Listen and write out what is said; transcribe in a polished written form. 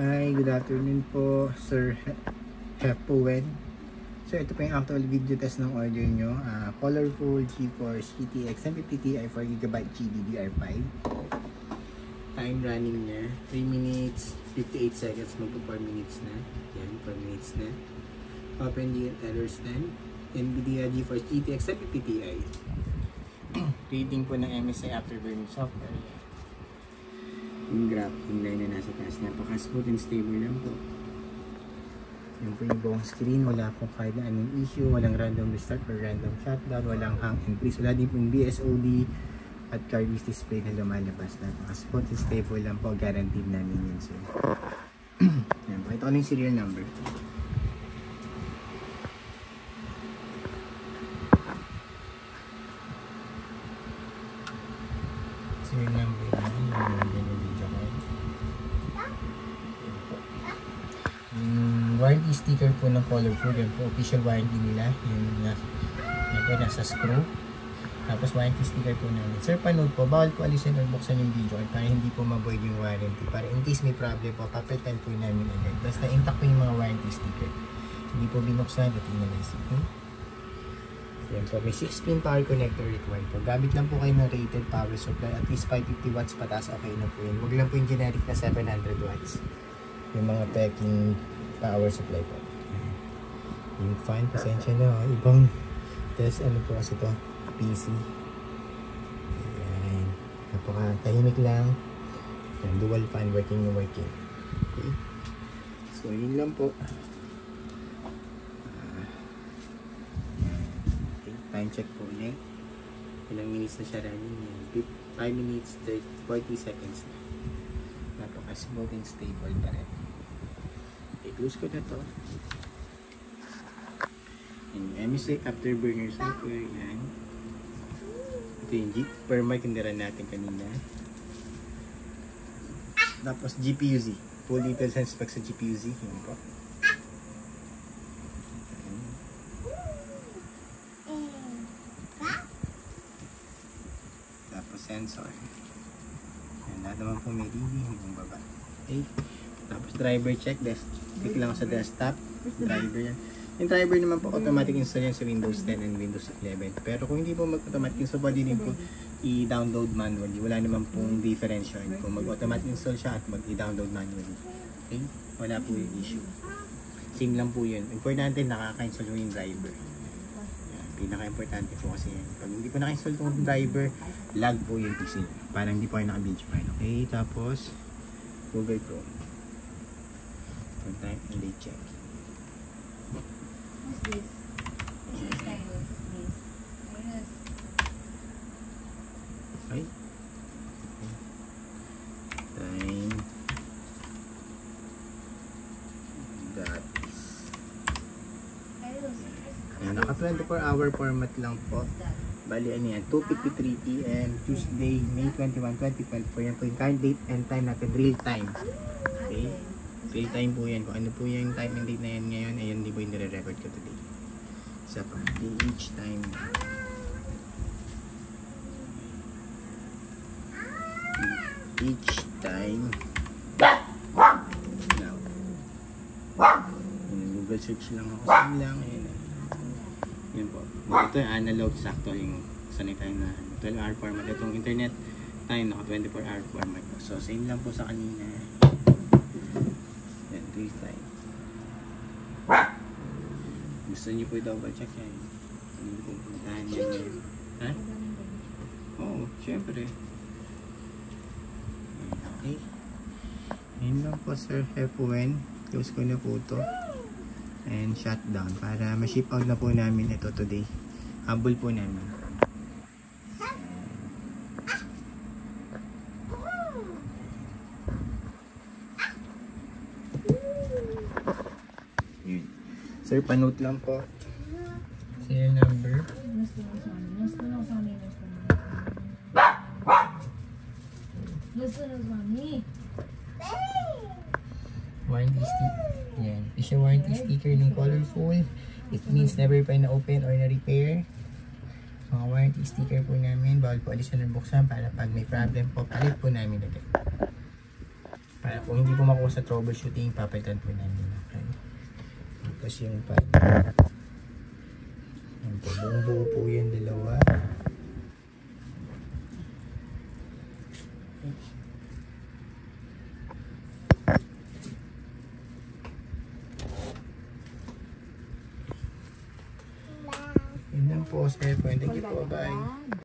Hi, good afternoon po, Sir Hepowen. So, ito po yung actual video test ng order nyo. Colorful GeForce GTX 1050 Ti 4GB GDDR5. Time running niya, 3 minutes, 58 seconds, magpo 4 minutes na. Yan, 4 minutes na. Open the errors then. NVIDIA GeForce GTX 1050 Ti. Reading po ng MSI Afterburner software. Yung graph, yung line na nasa taas, napaka-smooth and stable lang po. Yung po yung buong screen, wala po kahit na anong issue, walang random restart or random shutdown, walang hang and freeze, wala din pong BSOD at card-based display na lumalabas. Napaka-smooth and stable lang po, guaranteed namin yun, sir. Yan, pakita ko na yung serial number. Serial number na yung video card. Warranty sticker po ng Colorful, yan po official warranty nila, yung po nasa screw. Tapos warranty sticker po namin. Sir, panood po, bawal po alisin or buksan yung video card para hindi po ma-void yung warranty, para in case may problem po, papalitan po namin agad. Basta intact po yung mga warranty sticker, hindi po binuksan at inalis. Okay? Yan po, may 6-pin power connector required po. Gamit lang po kayo ng rated power supply, at least 550 watts pataas, okay na po yun. Huwag lang po yung generic na 700 watts. Yung mga peking power supply po. Yung fan, pasensya na, ibang test, ano po kasi to, PC. Ayan, napaka-tahimik lang. Yan, dual fan, working na working. Okay, so yun lang po. Time check po ulit. Ilang minutes na siya running. 5 minutes, 40 seconds na. Napaka-smooth and stable pa rin. I-close ko na to. Yung MSI Afterburner software, yan. Ito yung per mic yung niran natin kanina. Tapos GPU-Z. Full details and specs sa GPU-Z. Yan po. Sensor. Yan, lahat naman po may reading hanggang baba. Okay. Tapos driver check. Click lang sa desktop. Driver yan. Yung driver naman po automatic install yan sa Windows 10 and Windows 11. Pero kung hindi po mag-automatic install, pwede din po i-download manually. Wala naman pong difference yun. Kung mag-automatic install siya at mag-i-download manually. Okay. Wala po yung issue. Same lang po yun. Importante nakaka-install yung driver. Pinaka-importante po kasi yan. Pag hindi po naka-install itong driver, lag po yung PC. Parang hindi po kayo naka-binge file. Okay, tapos Google Chrome. One time and they check. What's this? What's this? Okay. Time. That is. Ayan, naka 24-hour format lang po. Bali, ano yan, 2:53 PM, Tuesday, May 21, 2012 po. Yan po yung current date and time natin, real time. Okay? Real time po yan. Kung ano po yung time and date na yan ngayon, ayun, di po yung nire-record ko today. Isa pa, each time. Each time. Now. Google search lang ako. Saan lang, ayun. Yun po. Ito yung analog, sakto yung sanay tayo na 12-hour format. Itong internet time, naka 24-hour format. So, same lang po sa kanina. Yan, real time. Gusto niyo po i-double check yan. Hindi po puntahan yan ngayon. Ha? Oo, syempre. Okay. Yun lang po, Sir Hepowen. Close ko na po ito. And shutdown para ma-ship out na po namin ito today. Humble po namin. Yun. Sir, panote lang po. Serial number. Warranty sticker. Yan. Isa warranty sticker ng Colorful. It means never pa na-open or na-repair. Mga warranty sticker po namin. Bawal po alisan ng buksan para pag may problem po, palit po namin agad. Kaya kung hindi po makuha sa troubleshooting, papalitan po namin. Okay. Tapos yung pad. Yan po, buong buo po yung dalawa. Yun lang po, sir. Thank you po. Bye.